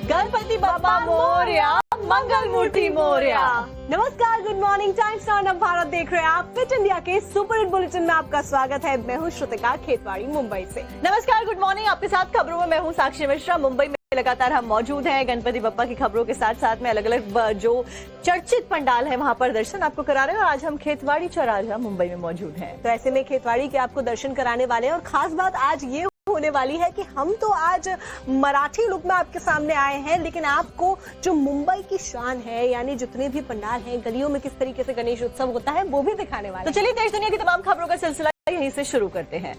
गणपति बप्पा मोरया, मंगल मूर्ति मोरया। नमस्कार, good morning. Times now नव भारत देख रहे हैं आप। फिट इंडिया के सुपर हिट बुलेटिन में आपका स्वागत है। मैं हूं श्रुतिका खेतवाड़ी, मुंबई से। नमस्कार, गुड मॉर्निंग। आपके साथ खबरों में मैं हूं साक्षी मिश्रा। मुंबई में लगातार हम मौजूद हैं। गणपति बप्पा की खबरों के साथ साथ में अलग अलग जो चर्चित पंडाल है वहां पर दर्शन आपको करा रहे हैं। और आज हम खेतवाड़ी चौराहा मुंबई में मौजूद हैं। तो ऐसे में खेतवाड़ी के आपको दर्शन कराने वाले हैं। और खास बात आज ये होने वाली है कि हम तो आज मराठी लुक में आपके सामने आए हैं, लेकिन आपको जो मुंबई की शान है, यानी जितने भी पंडाल हैं, गलियों में किस तरीके से गणेश उत्सव होता है, वो भी दिखाने वाले। तो चलिए देश दुनिया की तमाम खबरों का सिलसिला यहीं से शुरू करते हैं।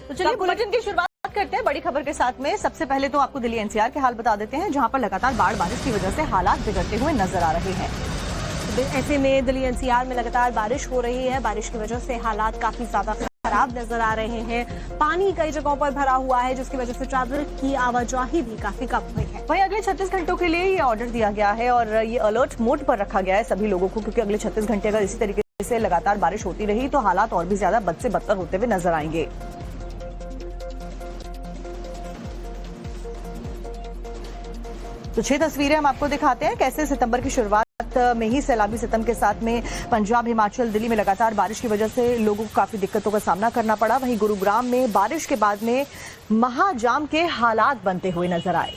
तो चलिए बुलेटिन की शुरुआत करते हैं बड़ी खबर के साथ में। सबसे पहले तो आपको दिल्ली एनसीआर के हाल बता देते हैं, जहां पर लगातार बारिश की वजह से हालात बिगड़ते हुए नजर आ रहे हैं। ऐसे में दिल्ली एनसीआर में लगातार बारिश हो रही है। बारिश की वजह से हालात काफी ज्यादा खराब नजर आ रहे हैं। पानी कई जगहों पर भरा हुआ है, जिसकी वजह से ट्रैवल की आवाजाही भी काफी कम हुई है। वहीं अगले 36 घंटों के लिए ये ऑर्डर दिया गया है और ये अलर्ट मोड पर रखा गया है सभी लोगों को, क्योंकि अगले 36 घंटे अगर इसी तरीके से लगातार बारिश होती रही तो हालात और भी ज्यादा बद से बदतर होते हुए नजर आएंगे। तो 6 तस्वीरें हम आपको दिखाते हैं कैसे सितंबर की शुरुआत में ही सैलाबी सितम के साथ में पंजाब, हिमाचल, दिल्ली में लगातार बारिश की वजह से लोगों को काफी दिक्कतों का सामना करना पड़ा। वहीं गुरुग्राम में बारिश के बाद में महाजाम के हालात बनते हुए नजर आए।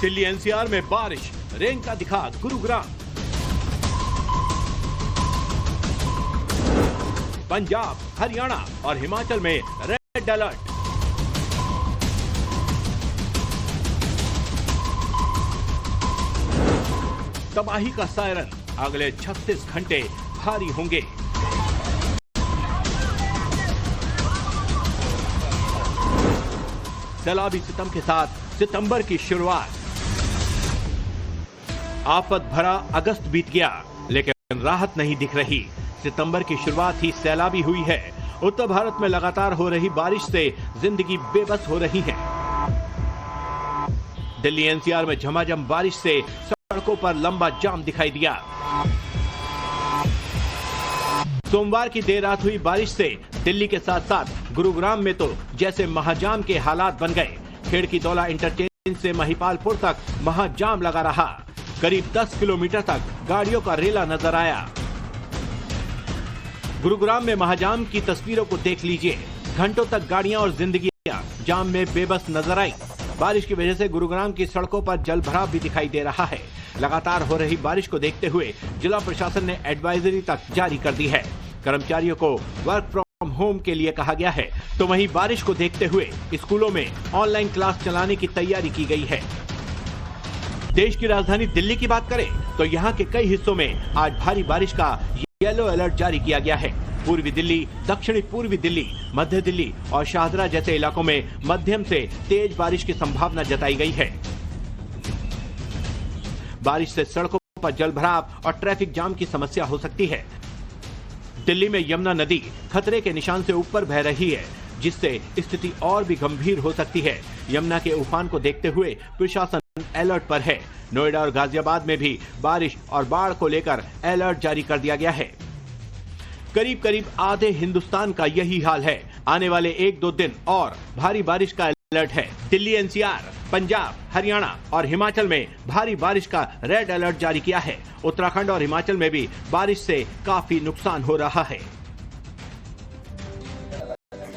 दिल्ली एनसीआर में बारिश, रेन का दिखा गुरुग्राम। पंजाब, हरियाणा और हिमाचल में रेड अलर्ट। तबाही का सायरन, अगले 36 घंटे भारी होंगे। सैलाबी सितम के साथ सितंबर की शुरुआत। आफत भरा अगस्त बीत गया, लेकिन राहत नहीं दिख रही। सितंबर की शुरुआत ही सैलाबी हुई है। उत्तर भारत में लगातार हो रही बारिश से जिंदगी बेबस हो रही है। दिल्ली एनसीआर में झमाझम बारिश से सड़कों पर लंबा जाम दिखाई दिया। सोमवार की देर रात हुई बारिश से दिल्ली के साथ साथ गुरुग्राम में तो जैसे महाजाम के हालात बन गए। खेड़की दौला इंटरचेंज से महिपालपुर तक महाजाम लगा रहा। करीब 10 किलोमीटर तक गाड़ियों का रेला नजर आया। गुरुग्राम में महाजाम की तस्वीरों को देख लीजिए। घंटों तक गाड़ियां और जिंदगियां जाम में बेबस नजर आई। बारिश की वजह से गुरुग्राम की सड़कों पर जल भराव भी दिखाई दे रहा है। लगातार हो रही बारिश को देखते हुए जिला प्रशासन ने एडवाइजरी तक जारी कर दी है। कर्मचारियों को वर्क फ्रॉम होम के लिए कहा गया है। तो वहीं बारिश को देखते हुए स्कूलों में ऑनलाइन क्लास चलाने की तैयारी की गई है। देश की राजधानी दिल्ली की बात करें तो यहाँ के कई हिस्सों में आज भारी बारिश का येलो अलर्ट जारी किया गया है। पूर्वी दिल्ली, दक्षिणी पूर्वी दिल्ली, मध्य दिल्ली और शाहदरा जैसे इलाकों में मध्यम से तेज बारिश की संभावना जताई गई है। बारिश से सड़कों पर जलभराव और ट्रैफिक जाम की समस्या हो सकती है। दिल्ली में यमुना नदी खतरे के निशान से ऊपर बह रही है, जिससे स्थिति और भी गंभीर हो सकती है। यमुना के उफान को देखते हुए प्रशासन अलर्ट पर है। नोएडा और गाजियाबाद में भी बारिश और बाढ़ को लेकर अलर्ट जारी कर दिया गया है। करीब करीब आधे हिंदुस्तान का यही हाल है। आने वाले 1-2 दिन और भारी बारिश का अलर्ट है। दिल्ली एनसीआर, पंजाब, हरियाणा और हिमाचल में भारी बारिश का रेड अलर्ट जारी किया है। उत्तराखंड और हिमाचल में भी बारिश से काफी नुकसान हो रहा है।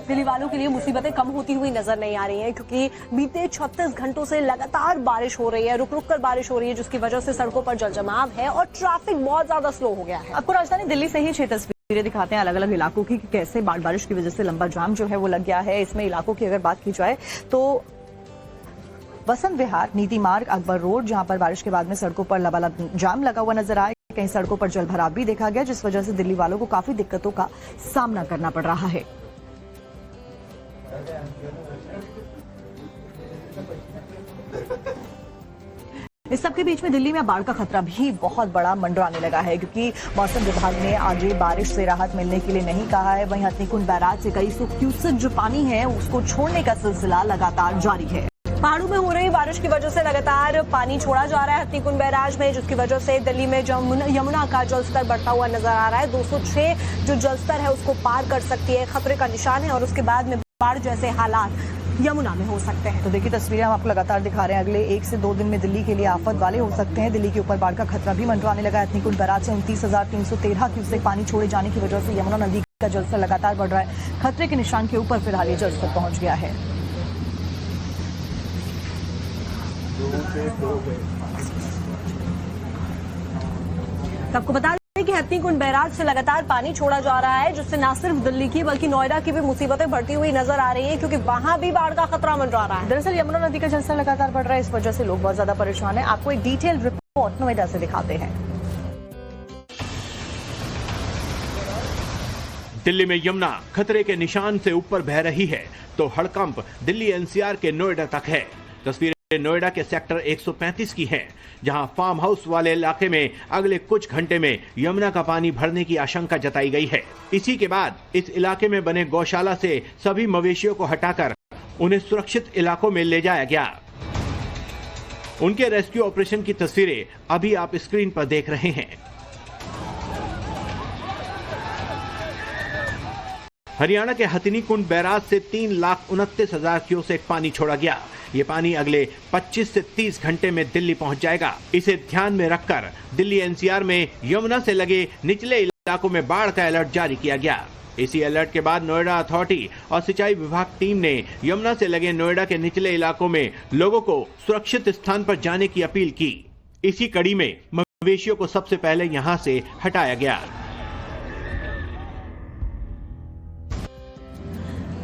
दिल्ली वालों के लिए मुसीबतें कम होती हुई नजर नहीं आ रही हैं, क्योंकि बीते 36 घंटों से लगातार बारिश हो रही है। रुक रुक कर बारिश हो रही है, जिसकी वजह से सड़कों पर जलजमाव है और ट्रैफिक बहुत ज्यादा स्लो हो गया है। आपको राजधानी दिल्ली से ही 6 तस्वीरें दिखाते हैं अलग अलग इलाकों की, कि कैसे बारिश की वजह से लंबा जाम जो है वो लग गया है। इसमें इलाकों की अगर बात की जाए तो वसंत विहार, नीति मार्ग, अकबर रोड, जहां पर बारिश के बाद में सड़कों पर लबालब जाम लगा हुआ नजर आया। कहीं सड़कों पर जलभराव भी देखा गया, जिस वजह से दिल्ली वालों को काफी दिक्कतों का सामना करना पड़ रहा है। इस सबके बीच में दिल्ली में बाढ़ का खतरा भी बहुत बड़ा मंडराने लगा है, क्योंकि मौसम विभाग ने आगे बारिश से राहत मिलने के लिए नहीं कहा है। वहीं हथनीकुंड बैराज से कई सौ क्यूसेक जो पानी है उसको छोड़ने का सिलसिला लगातार जारी है। पहाड़ों में हो रही बारिश की वजह से लगातार पानी छोड़ा जा रहा है हथनीकुंड बैराज में, जिसकी वजह से दिल्ली में यमुना का जलस्तर बढ़ता हुआ नजर आ रहा है। 206 जो जलस्तर है उसको पार कर सकती है, खतरे का निशान है, और उसके बाद में बाढ़ जैसे हालात यमुना में हो सकते हैं। तो देखिए तस्वीरें हम आपको लगातार दिखा रहे हैं। अगले 1 से 2 दिन में दिल्ली के लिए आफत वाले हो सकते हैं। दिल्ली के ऊपर बाढ़ का खतरा भी मंडराने लगा है। हथनीकुंड बैराज से 29,313 क्यूसेक पानी छोड़े जाने की वजह से यमुना नदी का जलस्तर लगातार बढ़ रहा है। खतरे के निशान के ऊपर फिलहाल ये जलस्तर पहुंच गया है। आपको बता दें कि हथनीकुंड बैराज से लगातार पानी छोड़ा जा रहा है, जिससे न सिर्फ दिल्ली की बल्कि नोएडा की भी मुसीबतें बढ़ती हुई नजर आ रही हैं, क्योंकि वहां भी बाढ़ का खतरा मंडरा रहा है। दरअसल यमुना नदी का जलस्तर लगातार बढ़ रहा है, इस वजह से लोग बहुत ज्यादा परेशान हैं। आपको एक डिटेल रिपोर्ट नोएडा से दिखाते हैं। दिल्ली में यमुना खतरे के निशान से ऊपर बह रही है, तो हड़कंप दिल्ली एनसीआर के नोएडा तक है। तस्वीरें नोएडा के सेक्टर 135 की हैं, जहां फार्म हाउस वाले इलाके में अगले कुछ घंटे में यमुना का पानी भरने की आशंका जताई गई है। इसी के बाद इस इलाके में बने गौशाला से सभी मवेशियों को हटाकर उन्हें सुरक्षित इलाकों में ले जाया गया। उनके रेस्क्यू ऑपरेशन की तस्वीरें अभी आप स्क्रीन पर देख रहे हैं। हरियाणा के हथनीकुंड बैराज से 3,29,000 क्यूसेक पानी छोड़ा गया। ये पानी अगले 25 से 30 घंटे में दिल्ली पहुंच जाएगा। इसे ध्यान में रखकर दिल्ली एनसीआर में यमुना से लगे निचले इलाकों में बाढ़ का अलर्ट जारी किया गया। इसी अलर्ट के बाद नोएडा अथॉरिटी और सिंचाई विभाग टीम ने यमुना से लगे नोएडा के निचले इलाकों में लोगों को सुरक्षित स्थान पर जाने की अपील की। इसी कड़ी में मवेशियों को सबसे पहले यहां से हटाया गया।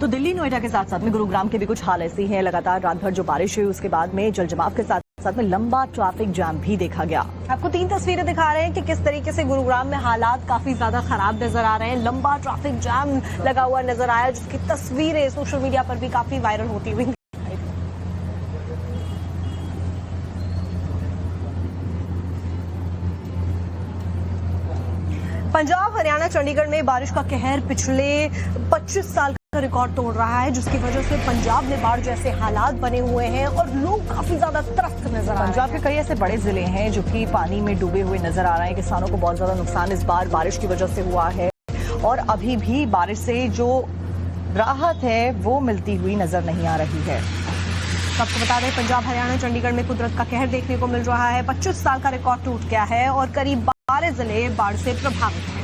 तो दिल्ली नोएडा के साथ साथ में गुरुग्राम के भी कुछ हाल ऐसी हैं। लगातार रात भर जो बारिश हुई उसके बाद में जल जमाव के साथ साथ में लंबा ट्रैफिक जाम भी देखा गया। आपको 3 तस्वीरें दिखा रहे हैं कि किस तरीके से गुरुग्राम में हालात काफी ज्यादा खराब नजर आ रहे हैं। लंबा ट्रैफिक जाम लगा हुआ नजर आया, जिसकी तस्वीरें सोशल मीडिया पर भी काफी वायरल होती हुई। पंजाब, हरियाणा, चंडीगढ़ में बारिश का कहर पिछले 25 साल का रिकॉर्ड तोड़ रहा है, जिसकी वजह से पंजाब में बाढ़ जैसे हालात बने हुए हैं और लोग काफी ज्यादा त्रस्त नजर आ रहे हैं। पंजाब के कई ऐसे बड़े जिले हैं जो कि पानी में डूबे हुए नजर आ रहे हैं। किसानों को बहुत ज्यादा नुकसान इस बार बारिश की वजह से हुआ है, और अभी भी बारिश से जो राहत है वो मिलती हुई नजर नहीं आ रही है। आपको बता दें, पंजाब, हरियाणा, चंडीगढ़ में कुदरत का कहर देखने को मिल रहा है। 25 साल का रिकॉर्ड टूट गया है और करीब 12 जिले बाढ़ से प्रभावित हैं।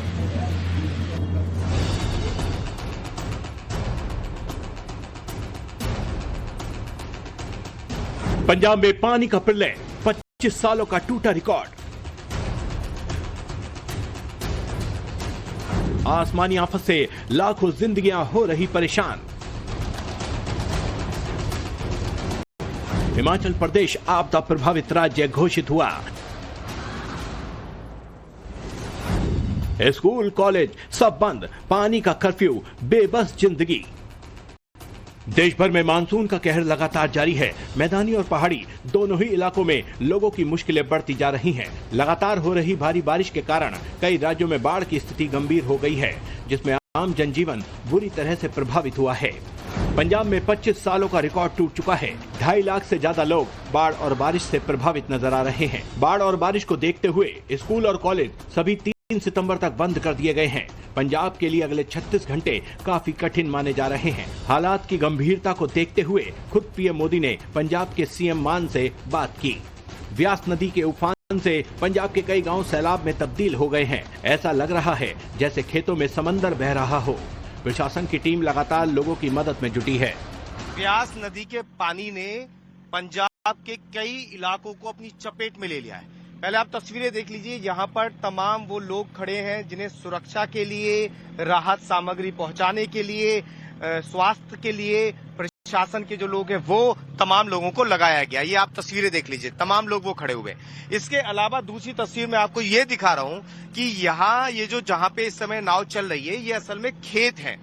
पंजाब में पानी का प्रलय, 25 सालों का टूटा रिकॉर्ड। आसमानी आफत से लाखों जिंदगियां हो रही परेशान। हिमाचल प्रदेश आपदा प्रभावित राज्य घोषित हुआ। स्कूल कॉलेज सब बंद, पानी का कर्फ्यू, बेबस जिंदगी। देश भर में मानसून का कहर लगातार जारी है। मैदानी और पहाड़ी दोनों ही इलाकों में लोगों की मुश्किलें बढ़ती जा रही हैं। लगातार हो रही भारी बारिश के कारण कई राज्यों में बाढ़ की स्थिति गंभीर हो गई है, जिसमें आम जनजीवन बुरी तरह से प्रभावित हुआ है। पंजाब में 25 सालों का रिकॉर्ड टूट चुका है। 2.5 लाख से ज्यादा लोग बाढ़ और बारिश से प्रभावित नजर आ रहे हैं। बाढ़ और बारिश को देखते हुए स्कूल और कॉलेज सभी 3 सितंबर तक बंद कर दिए गए हैं। पंजाब के लिए अगले 36 घंटे काफी कठिन माने जा रहे हैं। हालात की गंभीरता को देखते हुए खुद पीएम मोदी ने पंजाब के सीएम मान से बात की। व्यास नदी के उफान से पंजाब के कई गांव सैलाब में तब्दील हो गए हैं। ऐसा लग रहा है जैसे खेतों में समंदर बह रहा हो। प्रशासन की टीम लगातार लोगों की मदद में जुटी है। व्यास नदी के पानी ने पंजाब के कई इलाकों को अपनी चपेट में ले लिया है। पहले आप तस्वीरें देख लीजिए, यहाँ पर तमाम वो लोग खड़े हैं जिन्हें सुरक्षा के लिए, राहत सामग्री पहुंचाने के लिए, स्वास्थ्य के लिए प्रशासन के जो लोग हैं वो तमाम लोगों को लगाया गया। ये आप तस्वीरें देख लीजिए, तमाम लोग वो खड़े हुए। इसके अलावा दूसरी तस्वीर में आपको ये दिखा रहा हूं कि यहाँ ये जो जहां पे इस समय नाव चल रही है, ये असल में खेत है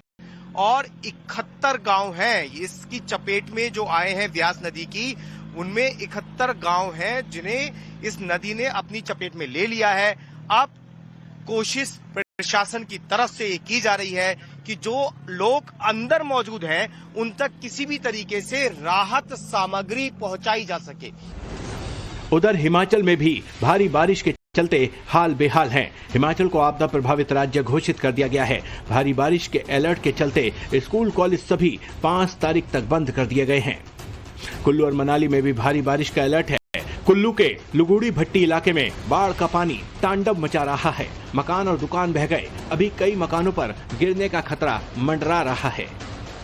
और 71 गांव हैं इसकी चपेट में जो आए हैं व्यास नदी की। उनमें 71 70 गांव हैं जिन्हें इस नदी ने अपनी चपेट में ले लिया है। अब कोशिश प्रशासन की तरफ से ये की जा रही है कि जो लोग अंदर मौजूद हैं उन तक किसी भी तरीके से राहत सामग्री पहुंचाई जा सके। उधर हिमाचल में भी भारी बारिश के चलते हाल बेहाल हैं। हिमाचल को आपदा प्रभावित राज्य घोषित कर दिया गया है। भारी बारिश के अलर्ट के चलते स्कूल कॉलेज सभी 5 तारीख तक बंद कर दिए गए हैं। कुल्लू और मनाली में भी भारी बारिश का अलर्ट है। कुल्लू के लुगुड़ी भट्टी इलाके में बाढ़ का पानी तांडव मचा रहा है। मकान और दुकान बह गए। अभी कई मकानों पर गिरने का खतरा मंडरा रहा है।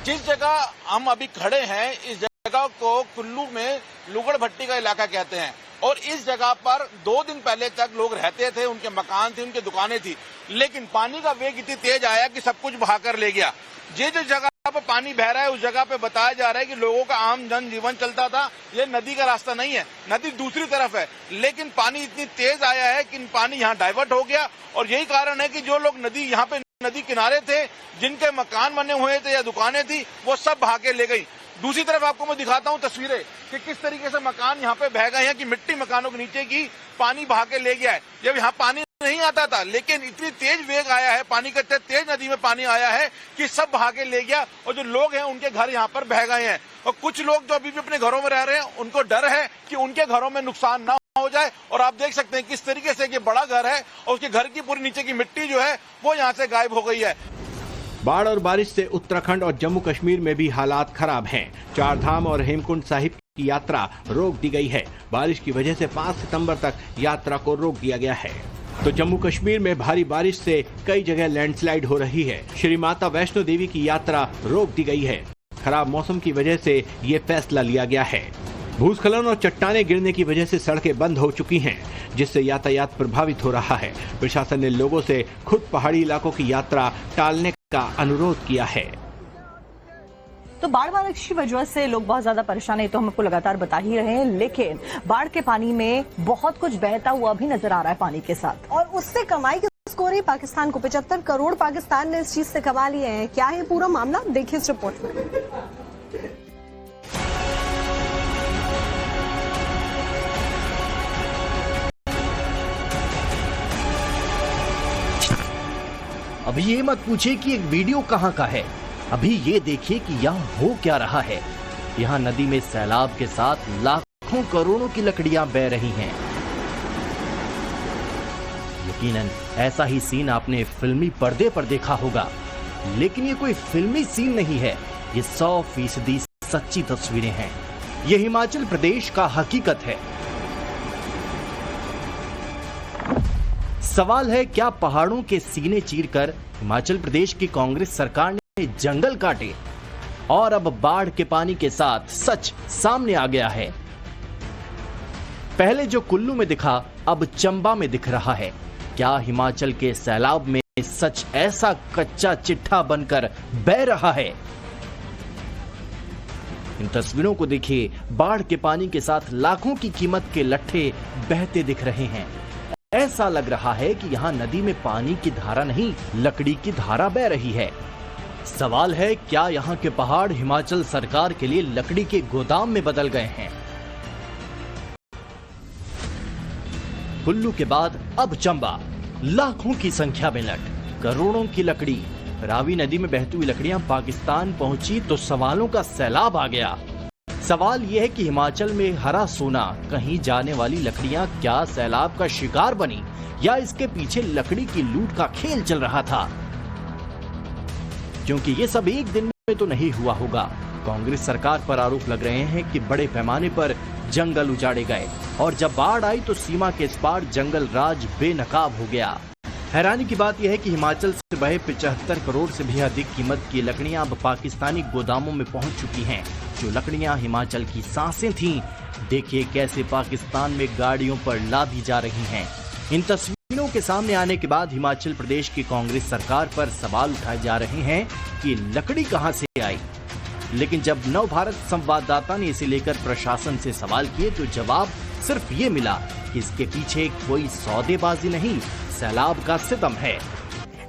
जिस जगह हम अभी खड़े हैं इस जगह को कुल्लू में लुगड़ भट्टी का इलाका कहते हैं और इस जगह पर 2 दिन पहले तक लोग रहते थे, उनके मकान थे, उनकी दुकानें थी, लेकिन पानी का वेग इतनी तेज आया कि सब कुछ बहाकर ले गया। जिस जगह पर पानी बह रहा है उस जगह पे बताया जा रहा है कि लोगों का आम जन जीवन चलता था। ये नदी का रास्ता नहीं है, नदी दूसरी तरफ है, लेकिन पानी इतनी तेज आया है कि पानी यहाँ डाइवर्ट हो गया और यही कारण है कि जो लोग यहाँ पे नदी किनारे थे, जिनके मकान बने हुए थे या दुकानें थी, वो सब बहा के ले गई। दूसरी तरफ आपको मैं दिखाता हूं तस्वीरें कि किस तरीके से मकान यहाँ पे बह गए हैं कि मिट्टी मकानों के नीचे की पानी बहा के ले गया है। जब यहाँ पानी नहीं आता था, लेकिन इतनी तेज वेग आया है, पानी का तेज नदी में पानी आया है कि सब बहा के ले गया और जो लोग हैं उनके घर यहाँ पर बह गए हैं। और कुछ लोग जो अभी भी अपने घरों में रह रहे हैं उनको डर है कि उनके घरों में नुकसान न हो जाए। और आप देख सकते हैं किस तरीके से ये बड़ा घर है और उसके घर की पूरी नीचे की मिट्टी जो है वो यहाँ से गायब हो गई है। बाढ़ और बारिश से उत्तराखंड और जम्मू कश्मीर में भी हालात खराब हैं। 4 धाम और हेमकुंड साहिब की यात्रा रोक दी गई है। बारिश की वजह से 5 सितंबर तक यात्रा को रोक दिया गया है। तो जम्मू कश्मीर में भारी बारिश से कई जगह लैंडस्लाइड हो रही है। श्री माता वैष्णो देवी की यात्रा रोक दी गई है। खराब मौसम की वजह से ये फैसला लिया गया है। भूस्खलन और चट्टाने गिरने की वजह से सड़कें बंद हो चुकी हैं, जिससे यातायात प्रभावित हो रहा है। प्रशासन ने लोगों से खुद पहाड़ी इलाकों की यात्रा टालने का अनुरोध किया है। तो बारिश की वजह से लोग बहुत ज्यादा परेशान है, तो हम आपको लगातार बता ही रहे हैं, लेकिन बाढ़ के पानी में बहुत कुछ बहता हुआ भी नजर आ रहा है पानी के साथ। और उससे कमाई की स्कोर है पाकिस्तान को। 75 करोड़ पाकिस्तान ने इस चीज से कमा लिए हैं। क्या है पूरा मामला, देखिए इस रिपोर्ट में। अभी ये मत पूछिए कि एक वीडियो कहां का है, अभी ये देखिए कि यहाँ हो क्या रहा है। यहाँ नदी में सैलाब के साथ लाखों करोड़ों की लकड़ियां बह रही हैं। यकीनन ऐसा ही सीन आपने फिल्मी पर्दे पर देखा होगा, लेकिन ये कोई फिल्मी सीन नहीं है, ये 100% सच्ची तस्वीरें हैं। ये हिमाचल प्रदेश का हकीकत है। सवाल है, क्या पहाड़ों के सीने चीरकर हिमाचल प्रदेश की कांग्रेस सरकार ने जंगल काटे और अब बाढ़ के पानी के साथ सच सामने आ गया है। पहले जो कुल्लू में दिखा अब चंबा में दिख रहा है। क्या हिमाचल के सैलाब में सच ऐसा कच्चा चिट्ठा बनकर बह रहा है? इन तस्वीरों को देखिए, बाढ़ के पानी के साथ लाखों की कीमत के लट्ठे बहते दिख रहे हैं। ऐसा लग रहा है कि यहाँ नदी में पानी की धारा नहीं, लकड़ी की धारा बह रही है। सवाल है, क्या यहाँ के पहाड़ हिमाचल सरकार के लिए लकड़ी के गोदाम में बदल गए हैं? कुल्लू के बाद अब चंबा, लाखों की संख्या में लट, करोड़ों की लकड़ी। रावी नदी में बहती हुई लकड़ियां पाकिस्तान पहुंची तो सवालों का सैलाब आ गया। सवाल यह है कि हिमाचल में हरा सोना कहीं जाने वाली लकड़ियां क्या सैलाब का शिकार बनी या इसके पीछे लकड़ी की लूट का खेल चल रहा था? क्योंकि ये सब एक दिन में तो नहीं हुआ होगा। कांग्रेस सरकार पर आरोप लग रहे हैं कि बड़े पैमाने पर जंगल उजाड़े गए और जब बाढ़ आई तो सीमा के इस पार जंगल राज बेनकाब हो गया। हैरानी की बात यह है कि हिमाचल से बहे 75 करोड़ से भी अधिक कीमत की लकड़ियां अब पाकिस्तानी गोदामों में पहुंच चुकी हैं। जो लकड़ियां हिमाचल की सांसें थीं, देखिए कैसे पाकिस्तान में गाड़ियों पर लादी जा रही हैं। इन तस्वीरों के सामने आने के बाद हिमाचल प्रदेश की कांग्रेस सरकार पर सवाल उठाए जा रहे हैं कि लकड़ी कहां से आई। लेकिन जब नव भारत संवाददाता ने इसे लेकर प्रशासन से सवाल किए तो जवाब सिर्फ ये मिला कि इसके पीछे कोई सौदेबाजी नहीं, सैलाब का सितम है।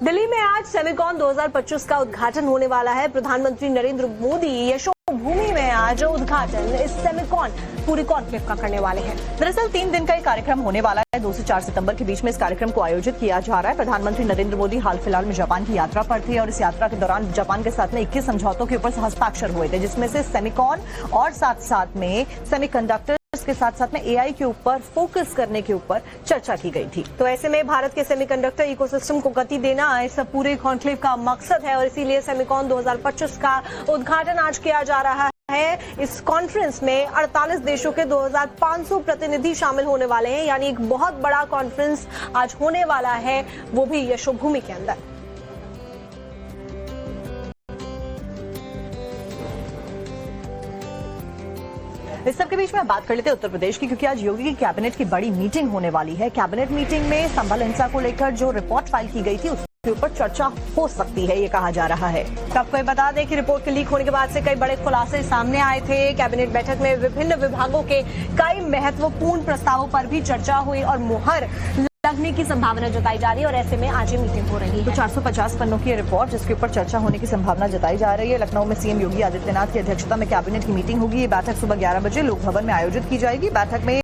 दिल्ली में आज सेमिकॉन 2025 का उद्घाटन होने वाला है। प्रधानमंत्री नरेंद्र मोदी यशोमती भूमि में आज उद्घाटन इस सेमिकॉन पूरी कॉन्क्लेव का करने वाले हैं। दरअसल 3 दिन का ये कार्यक्रम होने वाला है। 2 से 4 सितंबर के बीच में इस कार्यक्रम को आयोजित किया जा रहा है। प्रधानमंत्री नरेंद्र मोदी हाल फिलहाल में जापान की यात्रा पर थे और इस यात्रा के दौरान जापान के साथ में 21 समझौतों के ऊपर हस्ताक्षर हुए थे, जिसमें से सेमिकॉन और साथ में सेमीकंडक्टर्स के साथ में एआई के ऊपर फोकस करने के ऊपर चर्चा की गई थी। तो ऐसे में भारत के सेमीकंडक्टर इकोसिस्टम को गति देना इस पूरे कॉन्क्लेव का मकसद है और इसीलिए सेमिकॉन 2025 का उद्घाटन आज किया जा रहा है। इस कॉन्फ्रेंस में 48 देशों के 2500 प्रतिनिधि शामिल होने वाले हैं, यानी एक बहुत बड़ा कॉन्फ्रेंस आज होने वाला है, वो भी यशोभूमि के अंदर। इस सबके बीच में बात कर लेते हैं उत्तर प्रदेश की, क्योंकि आज योगी की कैबिनेट की बड़ी मीटिंग होने वाली है। कैबिनेट मीटिंग में संभल हिंसा को लेकर जो रिपोर्ट फाइल की गई थी उसके ऊपर चर्चा हो सकती है, ये कहा जा रहा है। आपको ये बता दें कि रिपोर्ट के लीक होने के बाद से कई बड़े खुलासे सामने आए थे। कैबिनेट बैठक में विभिन्न विभागों के कई महत्वपूर्ण प्रस्तावों पर भी चर्चा हुई और मुहर लगने की संभावना जताई जा रही है और ऐसे में आज ये मीटिंग हो रही है। तो 450 पन्नों की रिपोर्ट जिसके ऊपर चर्चा होने की संभावना जताई जा रही है। लखनऊ में सीएम योगी आदित्यनाथ की अध्यक्षता में कैबिनेट की मीटिंग होगी। ये बैठक सुबह 11 बजे लोक भवन में आयोजित की जाएगी। बैठक में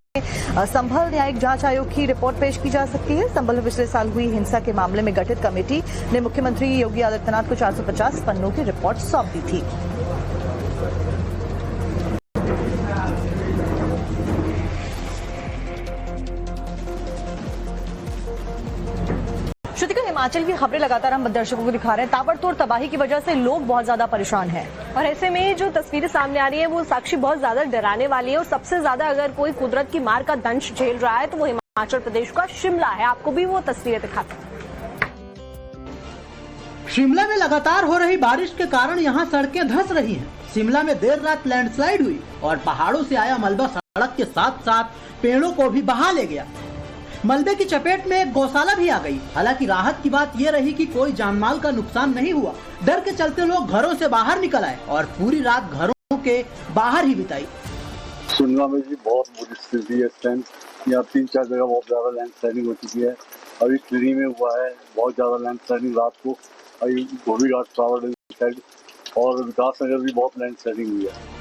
संभल न्यायिक जांच आयोग की रिपोर्ट पेश की जा सकती है। संभल में पिछले साल हुई हिंसा के मामले में गठित कमेटी ने मुख्यमंत्री योगी आदित्यनाथ को 450 पन्नों की रिपोर्ट सौंप दी थी। श्रुतिका, हिमाचल की खबरें लगातार हम दर्शकों को दिखा रहे हैं। ताबड़तोड़ तबाही की वजह से लोग बहुत ज्यादा परेशान हैं और ऐसे में जो तस्वीरें सामने आ रही है वो साक्षी बहुत ज्यादा डराने वाली है और सबसे ज्यादा अगर कोई कुदरत की मार का दंश झेल रहा है तो वो हिमाचल प्रदेश का शिमला है। आपको भी वो तस्वीरें दिखाते हैं। शिमला में लगातार हो रही बारिश के कारण यहाँ सड़कें धंस रही हैं। शिमला में देर रात लैंडस्लाइड हुई और पहाड़ों से आया मलबा सड़क के साथ साथ पेड़ों को भी बहा ले गया। मलबे की चपेट में एक गौशाला भी आ गई। हालांकि राहत की बात यह रही कि कोई जानमाल का नुकसान नहीं हुआ। डर के चलते लोग घरों से बाहर निकल आए और पूरी रात घरों के बाहर ही बिताई। शिमला में भी बहुत बुरी स्थिति है इस टाइम। यहाँ 3-4 जगह बहुत ज्यादा लैंडस्लाइडिंग हो चुकी है। अभी ट्रेनी में हुआ है बहुत ज्यादा लैंडस्लाइडिंग रात को। अभी धोबी घाट टावर साइड और विकास नगर भी बहुत लैंडस्लाइडिंग हुई है।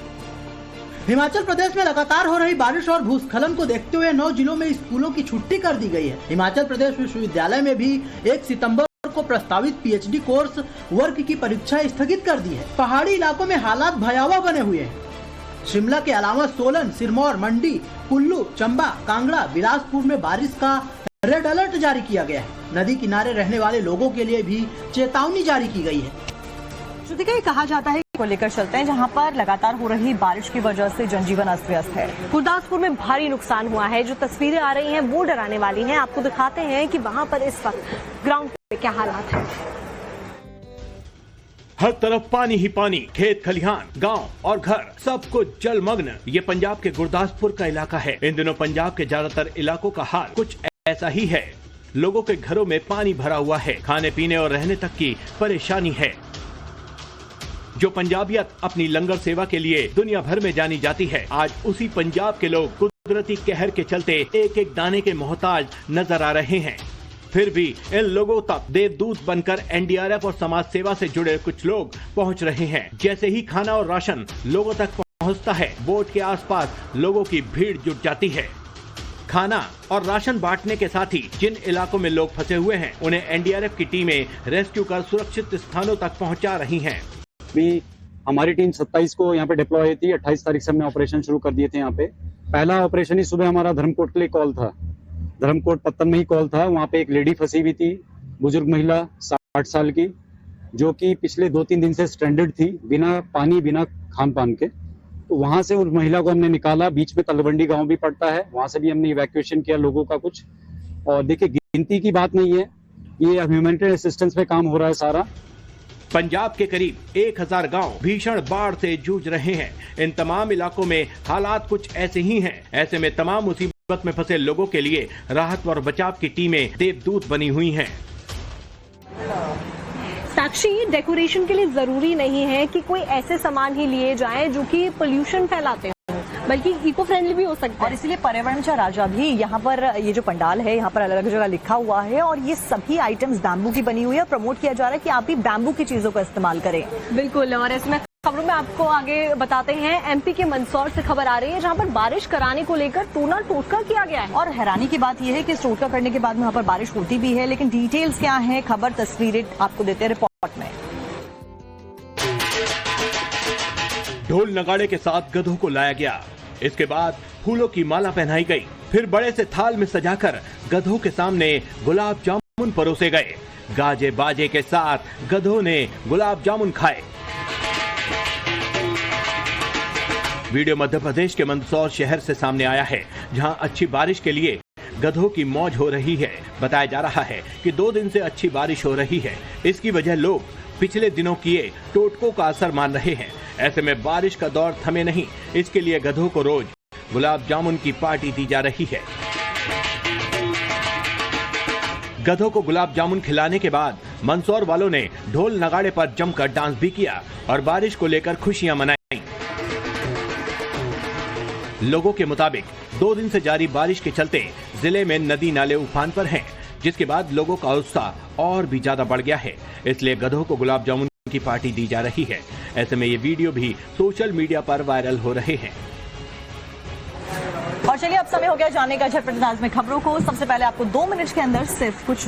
हिमाचल प्रदेश में लगातार हो रही बारिश और भूस्खलन को देखते हुए 9 जिलों में स्कूलों की छुट्टी कर दी गई है। हिमाचल प्रदेश विश्वविद्यालय में भी 1 सितंबर को प्रस्तावित पीएचडी कोर्स वर्ग की परीक्षा स्थगित कर दी है। पहाड़ी इलाकों में हालात भयावह बने हुए हैं। शिमला के अलावा सोलन, सिरमौर, मंडी, कुल्लू, चंबा, कांगड़ा, बिलासपुर में बारिश का रेड अलर्ट जारी किया गया है। नदी किनारे रहने वाले लोगों के लिए भी चेतावनी जारी की गई है। श्रुतिका, ये कहा जाता है को लेकर चलते हैं जहां पर लगातार हो रही बारिश की वजह से जनजीवन अस्त व्यस्त है। गुरदासपुर में भारी नुकसान हुआ है। जो तस्वीरें आ रही हैं वो डराने वाली हैं। आपको दिखाते हैं कि वहां पर इस वक्त ग्राउंड पे क्या हालात है। हर तरफ पानी ही पानी, खेत खलिहान, गांव और घर सब कुछ जलमग्न। ये पंजाब के गुरदासपुर का इलाका है। इन दिनों पंजाब के ज्यादातर इलाकों का हाल कुछ ऐसा ही है। लोगों के घरों में पानी भरा हुआ है। खाने पीने और रहने तक की परेशानी है। जो पंजाबियत अपनी लंगर सेवा के लिए दुनिया भर में जानी जाती है, आज उसी पंजाब के लोग कुदरती कहर के चलते एक एक दाने के मोहताज नजर आ रहे हैं। फिर भी इन लोगों तक देवदूत बनकर एनडीआरएफ और समाज सेवा से जुड़े कुछ लोग पहुंच रहे हैं। जैसे ही खाना और राशन लोगों तक पहुंचता है, बोट के आसपास लोगों की भीड़ जुट जाती है। खाना और राशन बांटने के साथ ही जिन इलाकों में लोग फंसे हुए हैं, उन्हें एनडीआरएफ की टीमें रेस्क्यू कर सुरक्षित स्थानों तक पहुंचा रही हैं। भी हमारी टीम 27 को यहाँ पे डिप्लॉय हुई थी। 28 तारीख से हमने ऑपरेशन शुरू कर दिए थे। यहाँ पे पहला ऑपरेशन ही सुबह हमारा धर्मकोट के लिए कॉल था। धर्मकोट पत्तन में ही कॉल था। वहाँ पे एक लेडी फंसी हुई थी, बुजुर्ग महिला 60 साल की, जो कि पिछले 2-3 दिन से स्ट्रैंडेड थी, बिना पानी बिना खान पान के। तो वहां से उस महिला को हमने निकाला। बीच में तलवंडी गांव भी पड़ता है, वहां से भी हमने इवैक्यूएशन किया लोगों का कुछ। और देखिए, गिनती की बात नहीं है, ये ह्यूमैनिटेरियन असिस्टेंस पे काम हो रहा है सारा। पंजाब के करीब 1000 गांव भीषण बाढ़ से जूझ रहे हैं। इन तमाम इलाकों में हालात कुछ ऐसे ही हैं। ऐसे में तमाम मुसीबत में फंसे लोगों के लिए राहत और बचाव की टीमें देवदूत बनी हुई हैं। साक्षी, डेकोरेशन के लिए जरूरी नहीं है कि कोई ऐसे सामान ही लिए जाएं जो कि पोल्यूशन फैलाते हैं, बल्कि इको फ्रेंडली भी हो सकता है। और इसीलिए पर्यावरण का राजा भी यहाँ पर, ये जो पंडाल है यहाँ पर अलग अलग जगह लिखा हुआ है और ये सभी आइटम्स बैम्बू की बनी हुई है। प्रमोट किया जा रहा है कि आप भी बैम्बू की चीजों का इस्तेमाल करें। बिल्कुल। और इसमें खबरों में आपको आगे बताते हैं। एमपी के मंदसौर से खबर आ रही है, जहां पर बारिश कराने को लेकर टूना टोटका किया गया है। और हैरानी की बात यह है कि इस टोटका करने के बाद में वहां पर बारिश होती भी है, लेकिन डिटेल्स क्या है, खबर तस्वीरें आपको देते हैं रिपोर्ट में। ढोल नगाड़े के साथ गधों को लाया गया, इसके बाद फूलों की माला पहनाई गई, फिर बड़े से थाल में सजाकर गधों के सामने गुलाब जामुन परोसे गए। गाजे बाजे के साथ गधों ने गुलाब जामुन खाए। वीडियो मध्य प्रदेश के मंदसौर शहर से सामने आया है, जहां अच्छी बारिश के लिए गधों की मौज हो रही है। बताया जा रहा है कि 2 दिन से अच्छी बारिश हो रही है, इसकी वजह लोग पिछले दिनों किए टोटकों का असर मान रहे हैं। ऐसे में बारिश का दौर थमे नहीं, इसके लिए गधों को रोज गुलाब जामुन की पार्टी दी जा रही है। गधों को गुलाब जामुन खिलाने के बाद मंदसौर वालों ने ढोल नगाड़े पर जमकर डांस भी किया और बारिश को लेकर खुशियां मनाई। लोगों के मुताबिक 2 दिन से जारी बारिश के चलते जिले में नदी नाले उफान पर हैं, जिसके बाद लोगों का उत्साह और भी ज्यादा बढ़ गया है। इसलिए गधों को गुलाब जामुन की पार्टी दी जा रही है। ऐसे में ये वीडियो भी सोशल मीडिया पर वायरल हो रहे हैं। और चलिए अब समय हो गया जानने का झटपट अंदाज में खबरों को। सबसे पहले आपको 2 मिनट के अंदर सिर्फ कुछ